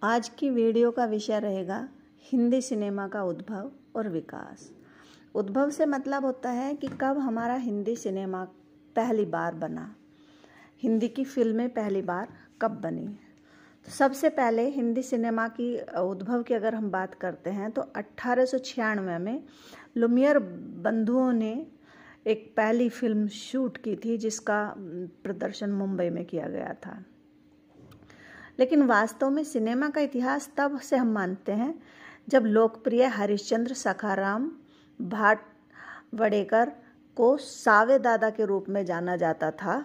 आज की वीडियो का विषय रहेगा हिंदी सिनेमा का उद्भव और विकास। उद्भव से मतलब होता है कि कब हमारा हिंदी सिनेमा पहली बार बना, हिंदी की फिल्में पहली बार कब बनी। तो सबसे पहले हिंदी सिनेमा की उद्भव की अगर हम बात करते हैं तो 1896 में लुमियर बंधुओं ने एक पहली फिल्म शूट की थी जिसका प्रदर्शन मुंबई में किया गया था। लेकिन वास्तव में सिनेमा का इतिहास तब से हम मानते हैं जब लोकप्रिय हरिश्चंद्र सखाराम भाटवड़ेकर को सावे दादा के रूप में जाना जाता था,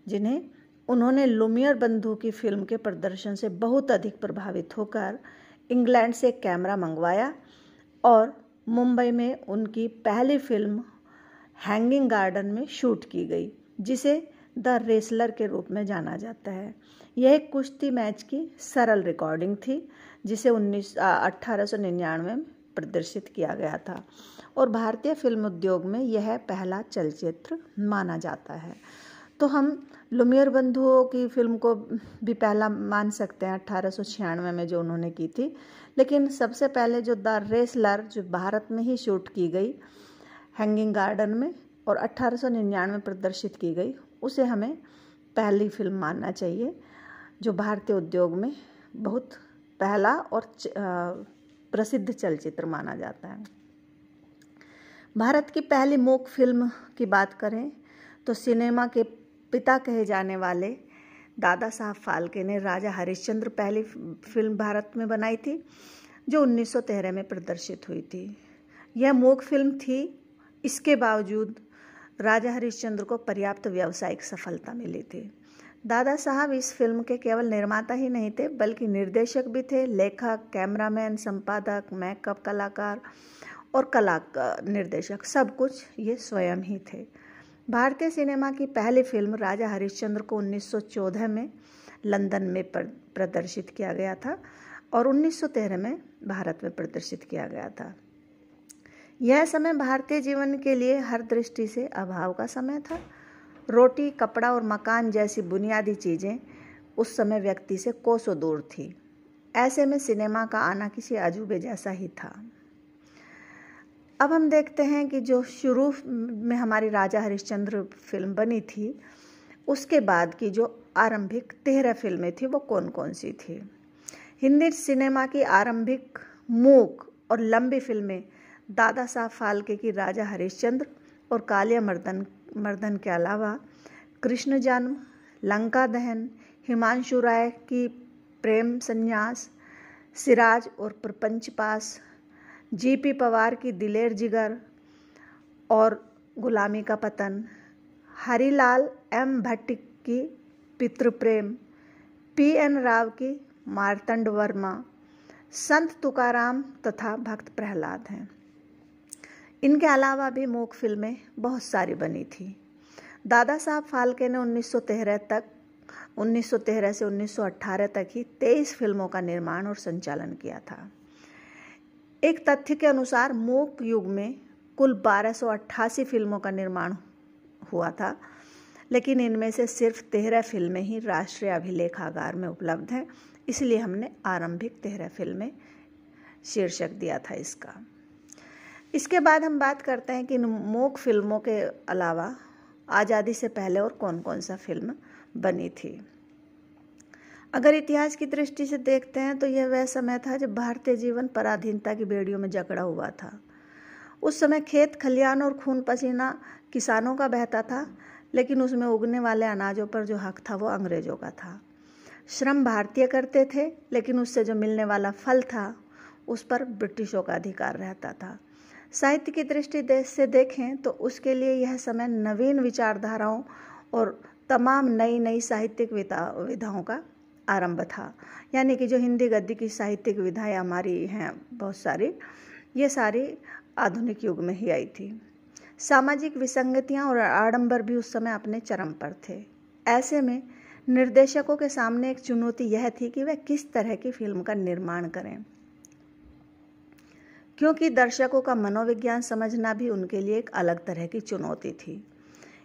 जिन्हें उन्होंने लुमियर बंधु की फिल्म के प्रदर्शन से बहुत अधिक प्रभावित होकर इंग्लैंड से एक कैमरा मंगवाया और मुंबई में उनकी पहली फिल्म हैंगिंग गार्डन में शूट की गई, जिसे द रेसलर के रूप में जाना जाता है। यह एक कुश्ती मैच की सरल रिकॉर्डिंग थी जिसे 1899 में प्रदर्शित किया गया था और भारतीय फिल्म उद्योग में यह पहला चलचित्र माना जाता है। तो हम लुमियर बंधुओं की फिल्म को भी पहला मान सकते हैं 1896 में जो उन्होंने की थी, लेकिन सबसे पहले जो द रेसलर जो भारत में ही शूट की गई हैंगिंग गार्डन में और 1899 में प्रदर्शित की गई, उसे हमें पहली फिल्म मानना चाहिए जो भारतीय उद्योग में बहुत पहला और प्रसिद्ध चलचित्र माना जाता है। भारत की पहली मूक फिल्म की बात करें तो सिनेमा के पिता कहे जाने वाले दादा साहब फाल्के ने राजा हरिश्चंद्र पहली फिल्म भारत में बनाई थी जो 1913 में प्रदर्शित हुई थी। यह मूक फिल्म थी, इसके बावजूद राजा हरिश्चंद्र को पर्याप्त व्यावसायिक सफलता मिली थी। दादा साहब इस फिल्म के केवल निर्माता ही नहीं थे बल्कि निर्देशक भी थे, लेखक, कैमरामैन, संपादक, मेकअप कलाकार और निर्देशक, सब कुछ ये स्वयं ही थे। भारतीय सिनेमा की पहली फिल्म राजा हरिश्चंद्र को 1914 में लंदन में प्रदर्शित किया गया था और 1913 में भारत में प्रदर्शित किया गया था। यह समय भारतीय जीवन के लिए हर दृष्टि से अभाव का समय था। रोटी, कपड़ा और मकान जैसी बुनियादी चीज़ें उस समय व्यक्ति से कोसों दूर थी। ऐसे में सिनेमा का आना किसी अजूबे जैसा ही था। अब हम देखते हैं कि जो शुरू में हमारी राजा हरिश्चंद्र फिल्म बनी थी, उसके बाद की जो आरंभिक 13 फिल्में थी वो कौन कौन सी थी। हिंदी सिनेमा की आरंभिक मूक और लंबी फिल्में दादा साहब फाल्के की राजा हरिश्चंद्र और कालिया मर्दन के अलावा कृष्ण जन्म, लंका दहन, हिमांशु राय की प्रेम संन्यास, सिराज और प्रपंच पास, जीपी पवार की दिलेर जिगर और गुलामी का पतन, हरिलाल एम भट्ट की पितृप्रेम, पीएन राव की मार्तंड वर्मा, संत तुकाराम तथा भक्त प्रहलाद हैं। इनके अलावा भी मूक फिल्में बहुत सारी बनी थी। दादा साहब फाल्के ने 1913 से 1918 तक ही 23 फिल्मों का निर्माण और संचालन किया था। एक तथ्य के अनुसार मूक युग में कुल 1288 फिल्मों का निर्माण हुआ था, लेकिन इनमें से सिर्फ 13 फिल्में ही राष्ट्रीय अभिलेखागार में उपलब्ध हैं, इसलिए हमने आरंभिक 13 फिल्में शीर्षक दिया था इसका। इसके बाद हम बात करते हैं कि मूक फिल्मों के अलावा आज़ादी से पहले और कौन कौन सा फिल्म बनी थी। अगर इतिहास की दृष्टि से देखते हैं तो यह वह समय था जब भारतीय जीवन पराधीनता की बेड़ियों में जकड़ा हुआ था। उस समय खेत खलियान और खून पसीना किसानों का बहता था, लेकिन उसमें उगने वाले अनाजों पर जो हक था वो अंग्रेजों का था। श्रम भारतीय करते थे, लेकिन उससे जो मिलने वाला फल था उस पर ब्रिटिशों का अधिकार रहता था। साहित्य की दृष्टि से देखें तो उसके लिए यह समय नवीन विचारधाराओं और तमाम नई साहित्यिक विधाओं का आरंभ था। यानी कि जो हिंदी गद्य की साहित्यिक विधाएं हमारी हैं बहुत सारी, ये सारी आधुनिक युग में ही आई थी। सामाजिक विसंगतियां और आडंबर भी उस समय अपने चरम पर थे। ऐसे में निर्देशकों के सामने एक चुनौती यह थी कि वह किस तरह की फिल्म का निर्माण करें, क्योंकि दर्शकों का मनोविज्ञान समझना भी उनके लिए एक अलग तरह की चुनौती थी।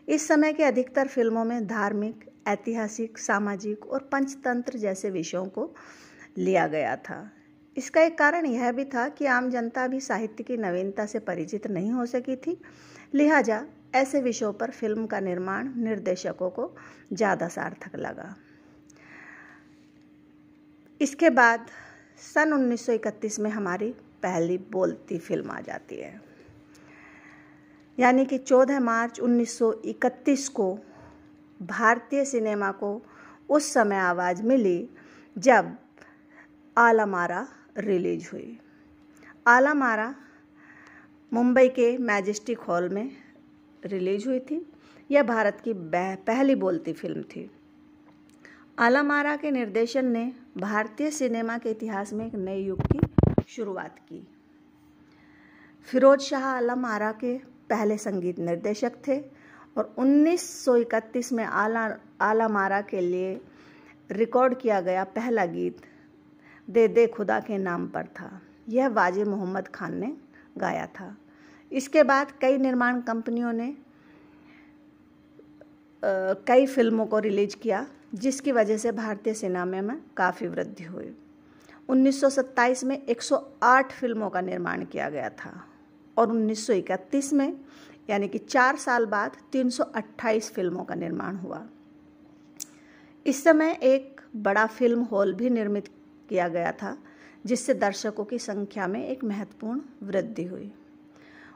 इस समय के अधिकतर फिल्मों में धार्मिक, ऐतिहासिक, सामाजिक और पंचतंत्र जैसे विषयों को लिया गया था। इसका एक कारण यह भी था कि आम जनता भी साहित्य की नवीनता से परिचित नहीं हो सकी थी, लिहाजा ऐसे विषयों पर फिल्म का निर्माण निर्देशकों को ज़्यादा सार्थक लगा। इसके बाद सन 1931 में हमारी पहली बोलती फिल्म आ जाती है, यानी कि 14 मार्च 1931 को भारतीय सिनेमा को उस समय आवाज़ मिली जब आला मारा रिलीज हुई। आला मारा मुंबई के मैजेस्टिक हॉल में रिलीज हुई थी। यह भारत की पहली बोलती फिल्म थी। आला मारा के निर्देशन ने भारतीय सिनेमा के इतिहास में एक नए युग की शुरुआत की। फिरोज शाह आला मारा के पहले संगीत निर्देशक थे और 1931 में आला मारा के लिए रिकॉर्ड किया गया पहला गीत दे दे खुदा के नाम पर था। यह वाजिद मोहम्मद खान ने गाया था। इसके बाद कई निर्माण कंपनियों ने कई फिल्मों को रिलीज किया, जिसकी वजह से भारतीय सिनेमा में काफ़ी वृद्धि हुई। 1927 में 108 फिल्मों का निर्माण किया गया था और 1931 में, यानी कि 4 साल बाद, 328 फिल्मों का निर्माण हुआ। इस समय एक बड़ा फिल्म हॉल भी निर्मित किया गया था, जिससे दर्शकों की संख्या में एक महत्वपूर्ण वृद्धि हुई।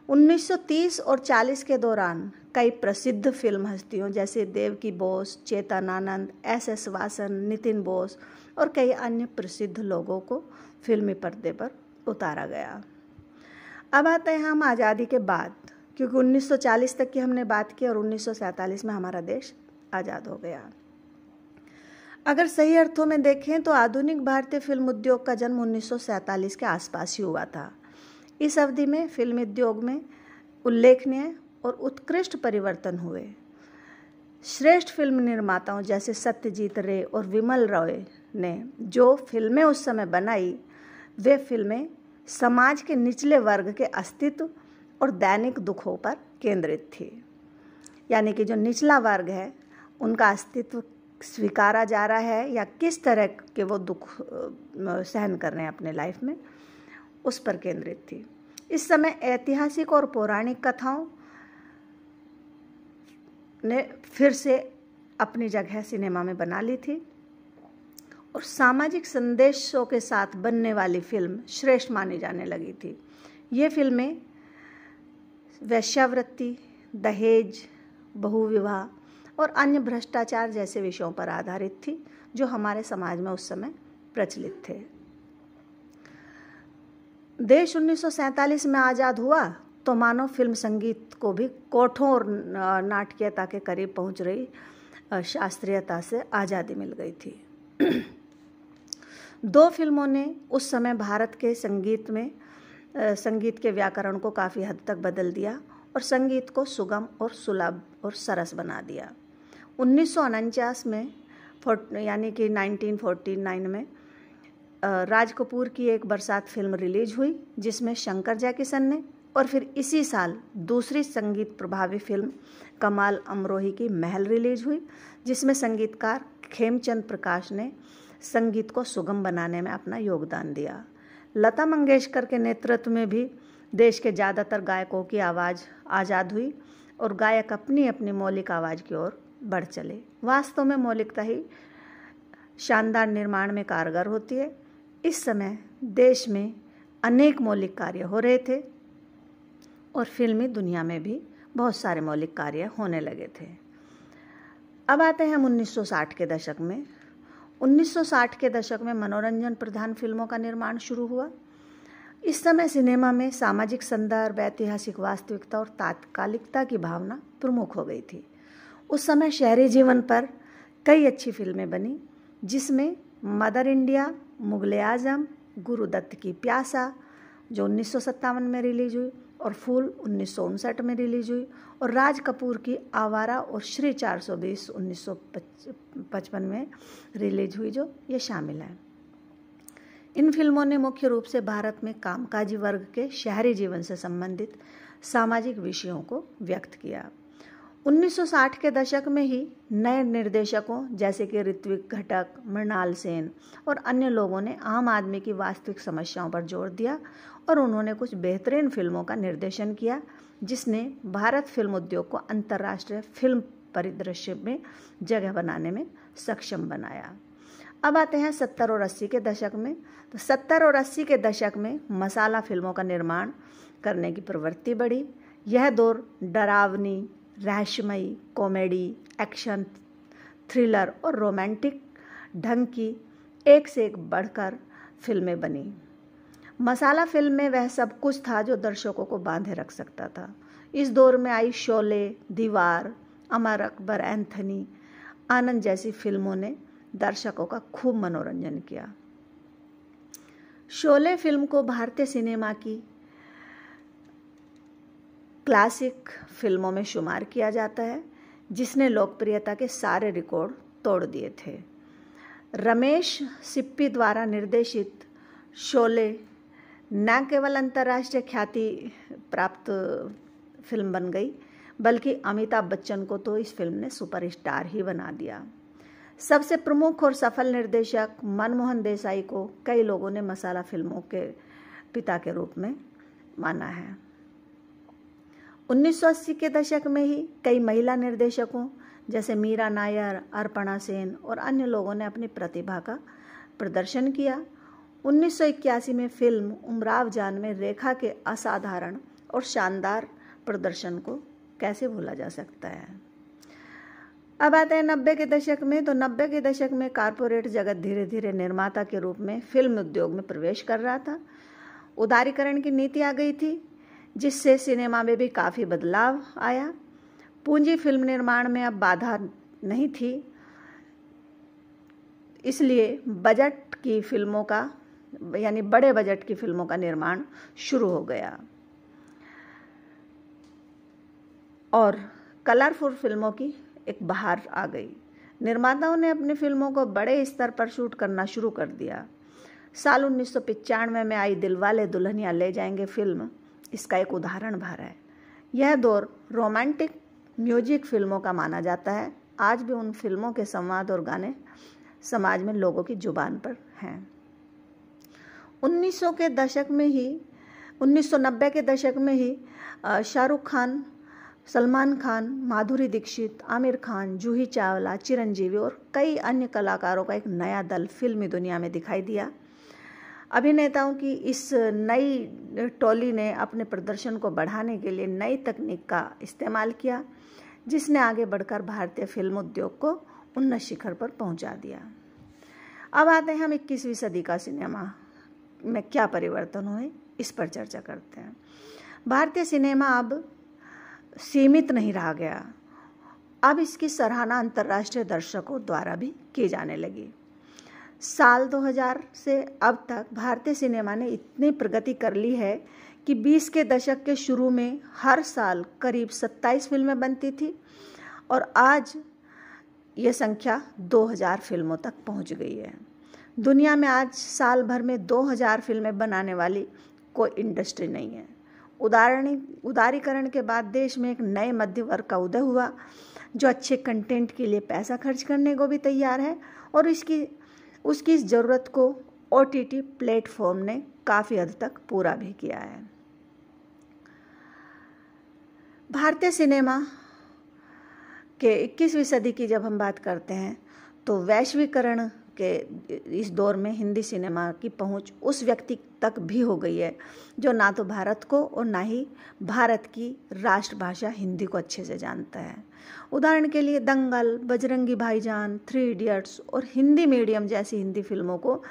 1930 और 40 के दौरान कई प्रसिद्ध फिल्म हस्तियों जैसे देवकी बोस, चेतन आनंद, एस वासन, नितिन बोस और कई अन्य प्रसिद्ध लोगों को फिल्मी पर्दे पर उतारा गया। अब आते हैं हम आज़ादी के बाद, क्योंकि 1940 तक की हमने बात की और 1947 में हमारा देश आज़ाद हो गया। अगर सही अर्थों में देखें तो आधुनिक भारतीय फिल्म उद्योग का जन्म 1947 के आसपास ही हुआ था। इस अवधि में फिल्म उद्योग में उल्लेखनीय और उत्कृष्ट परिवर्तन हुए। श्रेष्ठ फिल्म निर्माताओं जैसे सत्यजीत रे और विमल रॉय ने जो फिल्में उस समय बनाई, वे फिल्में समाज के निचले वर्ग के अस्तित्व और दैनिक दुखों पर केंद्रित थी। यानी कि जो निचला वर्ग है उनका अस्तित्व स्वीकारा जा रहा है या किस तरह के वो दुख सहन कर रहे हैं अपने लाइफ में, उस पर केंद्रित थी। इस समय ऐतिहासिक और पौराणिक कथाओं ने फिर से अपनी जगह सिनेमा में बना ली थी और सामाजिक संदेशों के साथ बनने वाली फिल्म श्रेष्ठ मानी जाने लगी थी। ये फिल्में वेश्यावृत्ति, दहेज, बहुविवाह और अन्य भ्रष्टाचार जैसे विषयों पर आधारित थी, जो हमारे समाज में उस समय प्रचलित थे। देश 1947 में आज़ाद हुआ तो मानो फिल्म संगीत को भी कठोर नाटकीयता के करीब पहुंच रही शास्त्रीयता से आज़ादी मिल गई थी। 2 फिल्मों ने उस समय भारत के संगीत के व्याकरण को काफ़ी हद तक बदल दिया और संगीत को सुगम और सुलभ और सरस बना दिया। 1949 में यानी कि 1949 में राज कपूर की एक बरसात फिल्म रिलीज हुई, जिसमें शंकर जयकिशन ने, और फिर इसी साल दूसरी संगीत प्रभावी फिल्म कमाल अमरोही की महल रिलीज हुई, जिसमें संगीतकार खेमचंद प्रकाश ने संगीत को सुगम बनाने में अपना योगदान दिया। लता मंगेशकर के नेतृत्व में भी देश के ज़्यादातर गायकों की आवाज़ आज़ाद हुई और गायक अपनी अपनी मौलिक आवाज़ की ओर बढ़ चले। वास्तव में मौलिकता ही शानदार निर्माण में कारगर होती है। इस समय देश में अनेक मौलिक कार्य हो रहे थे और फिल्मी दुनिया में भी बहुत सारे मौलिक कार्य होने लगे थे। अब आते हैं हम 1960 के दशक में। 1960 के दशक में मनोरंजन प्रधान फिल्मों का निर्माण शुरू हुआ। इस समय सिनेमा में सामाजिक संदर्भ, ऐतिहासिक वास्तविकता और तात्कालिकता की भावना प्रमुख हो गई थी। उस समय शहरी जीवन पर कई अच्छी फिल्में बनी, जिसमें मदर इंडिया, मुगले आजम, गुरुदत्त की प्यासा जो 1957 में रिलीज हुई और फूल 1959 में रिलीज हुई, और राज कपूर की आवारा और श्री 420 1955 में रिलीज हुई, जो ये शामिल है। इन फिल्मों ने मुख्य रूप से भारत में कामकाजी वर्ग के शहरी जीवन से संबंधित सामाजिक विषयों को व्यक्त किया। 1960 के दशक में ही नए निर्देशकों जैसे कि ऋत्विक घटक, मृणाल सेन और अन्य लोगों ने आम आदमी की वास्तविक समस्याओं पर जोर दिया और उन्होंने कुछ बेहतरीन फिल्मों का निर्देशन किया, जिसने भारत फिल्म उद्योग को अंतर्राष्ट्रीय फिल्म परिदृश्य में जगह बनाने में सक्षम बनाया। अब आते हैं 70 और 80 के दशक में। तो 70 और 80 के दशक में मसाला फिल्मों का निर्माण करने की प्रवृत्ति बढ़ी। यह दौर डरावनी, रहस्यमयी, कॉमेडी, एक्शन, थ्रिलर और रोमांटिक ढंग की एक से एक बढ़कर फिल्में बनी। मसाला फिल्म में वह सब कुछ था जो दर्शकों को बांधे रख सकता था। इस दौर में आई शोले, दीवार, अमर अकबर एंथनी, आनंद जैसी फिल्मों ने दर्शकों का खूब मनोरंजन किया। शोले फिल्म को भारतीय सिनेमा की क्लासिक फिल्मों में शुमार किया जाता है, जिसने लोकप्रियता के सारे रिकॉर्ड तोड़ दिए थे। रमेश सिप्पी द्वारा निर्देशित शोले न केवल अंतर्राष्ट्रीय ख्याति प्राप्त फिल्म बन गई, बल्कि अमिताभ बच्चन को तो इस फिल्म ने सुपरस्टार ही बना दिया। सबसे प्रमुख और सफल निर्देशक मनमोहन देसाई को कई लोगों ने मसाला फिल्मों के पिता के रूप में माना है। 1980 के दशक में ही कई महिला निर्देशकों जैसे मीरा नायर, अर्पणा सेन और अन्य लोगों ने अपनी प्रतिभा का प्रदर्शन किया। 1981 में फिल्म उमराव जान में रेखा के असाधारण और शानदार प्रदर्शन को कैसे भूला जा सकता है। अब आते हैं 90 के दशक में। तो 90 के दशक में कारपोरेट जगत धीरे धीरे निर्माता के रूप में फिल्म उद्योग में प्रवेश कर रहा था। उदारीकरण की नीति आ गई थी, जिससे सिनेमा में भी काफ़ी बदलाव आया। पूंजी फिल्म निर्माण में अब बाधा नहीं थी, इसलिए बजट की फिल्मों का यानी बड़े बजट की फिल्मों का निर्माण शुरू हो गया और कलरफुल फिल्मों की एक बहार आ गई। निर्माताओं ने अपनी फिल्मों को बड़े स्तर पर शूट करना शुरू कर दिया। साल 1995 में आई दिलवाले दुल्हनिया ले जाएंगे फिल्म इसका एक उदाहरण भर है। यह दौर रोमांटिक म्यूजिक फिल्मों का माना जाता है। आज भी उन फिल्मों के संवाद और गाने समाज में लोगों की जुबान पर हैं। 1990 के दशक में ही शाहरुख खान, सलमान खान, माधुरी दीक्षित, आमिर खान, जूही चावला, चिरंजीवी और कई अन्य कलाकारों का एक नया दल फिल्मी दुनिया में दिखाई दिया। अभिनेताओं की इस नई टोली ने अपने प्रदर्शन को बढ़ाने के लिए नई तकनीक का इस्तेमाल किया, जिसने आगे बढ़कर भारतीय फिल्म उद्योग को उन्नत शिखर पर पहुंचा दिया। अब आते हैं हम 21वीं सदी का सिनेमा में क्या परिवर्तन हुए, इस पर चर्चा करते हैं। भारतीय सिनेमा अब सीमित नहीं रह गया, अब इसकी सराहना अंतर्राष्ट्रीय दर्शकों द्वारा भी की जाने लगी। साल 2000 से अब तक भारतीय सिनेमा ने इतनी प्रगति कर ली है कि 20 के दशक के शुरू में हर साल करीब 27 फिल्में बनती थी और आज ये संख्या 2000 फिल्मों तक पहुंच गई है। दुनिया में आज साल भर में 2000 फिल्में बनाने वाली कोई इंडस्ट्री नहीं है। उदारीकरण के बाद देश में एक नए मध्य वर्ग का उदय हुआ, जो अच्छे कंटेंट के लिए पैसा खर्च करने को भी तैयार है और उसकी इस ज़रूरत को OTT प्लेटफॉर्म ने काफ़ी हद तक पूरा भी किया है। भारतीय सिनेमा के 21वीं सदी की जब हम बात करते हैं तो वैश्वीकरण के इस दौर में हिंदी सिनेमा की पहुंच उस व्यक्ति तक भी हो गई है जो ना तो भारत को और ना ही भारत की राष्ट्रभाषा हिंदी को अच्छे से जानता है। उदाहरण के लिए दंगल, बजरंगी भाईजान, 3 इडियट्स और हिंदी मीडियम जैसी हिंदी फिल्मों को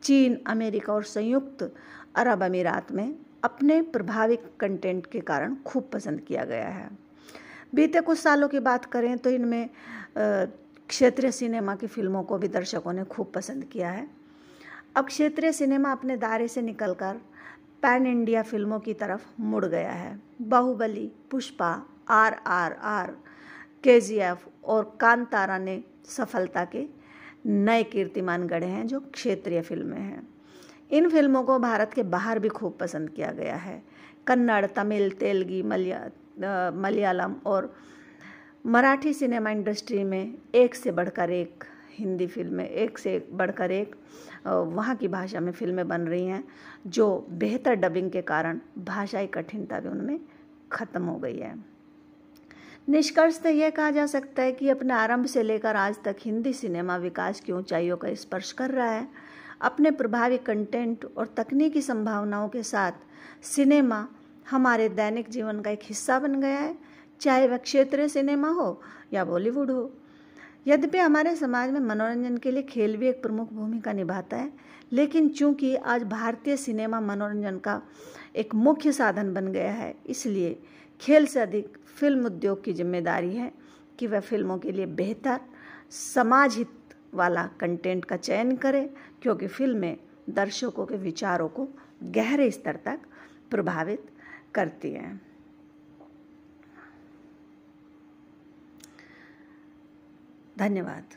चीन, अमेरिका और संयुक्त अरब अमीरात में अपने प्रभावी कंटेंट के कारण खूब पसंद किया गया है। बीते कुछ सालों की बात करें तो इनमें क्षेत्रीय सिनेमा की फिल्मों को भी दर्शकों ने खूब पसंद किया है। अब क्षेत्रीय सिनेमा अपने दायरे से निकलकर पैन इंडिया फिल्मों की तरफ मुड़ गया है। बाहुबली, पुष्पा, RRR, KGF और कांतारा ने सफलता के नए कीर्तिमान गढ़े हैं जो क्षेत्रीय फिल्में हैं। इन फिल्मों को भारत के बाहर भी खूब पसंद किया गया है। कन्नड़, तमिल, तेलुगु, मलयालम और मराठी सिनेमा इंडस्ट्री में एक से बढ़कर एक हिंदी फिल्में, एक से बढ़कर एक वहाँ की भाषा में फिल्में बन रही हैं, जो बेहतर डबिंग के कारण भाषाई कठिनता भी उनमें ख़त्म हो गई है। निष्कर्षतः यह कहा जा सकता है कि अपने आरंभ से लेकर आज तक हिंदी सिनेमा विकास की ऊंचाइयों का स्पर्श कर रहा है। अपने प्रभावी कंटेंट और तकनीकी संभावनाओं के साथ सिनेमा हमारे दैनिक जीवन का एक हिस्सा बन गया है, चाहे वह क्षेत्रीय सिनेमा हो या बॉलीवुड हो। यद्यपि हमारे समाज में मनोरंजन के लिए खेल भी एक प्रमुख भूमिका निभाता है, लेकिन चूंकि आज भारतीय सिनेमा मनोरंजन का एक मुख्य साधन बन गया है, इसलिए खेल से अधिक फिल्म उद्योग की जिम्मेदारी है कि वह फिल्मों के लिए बेहतर समाज हित वाला कंटेंट का चयन करे, क्योंकि फिल्में दर्शकों के विचारों को गहरे स्तर तक प्रभावित करती हैं। धन्यवाद।